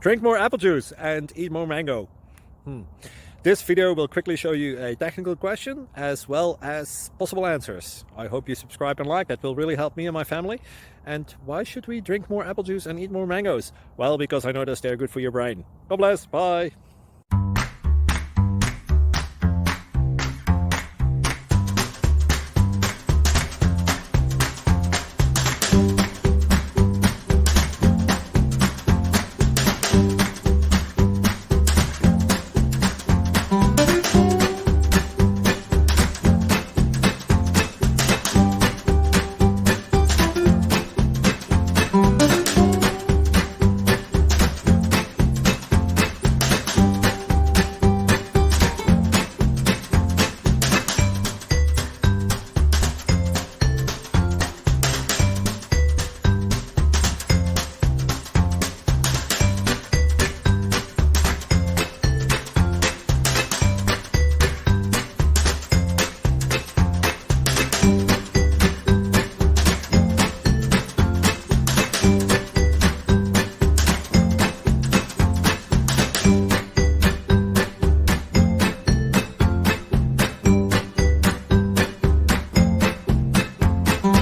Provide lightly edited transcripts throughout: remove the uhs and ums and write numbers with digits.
Drink more apple juice and eat more mango. This video will quickly show you a technical question as well as possible answers. I hope you subscribe and like, that will really help me and my family. And why should we drink more apple juice and eat more mangoes? Well, because I noticed they're good for your brain. God bless, bye.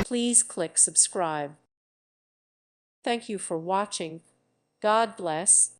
Please click subscribe. Thank you for watching. God bless.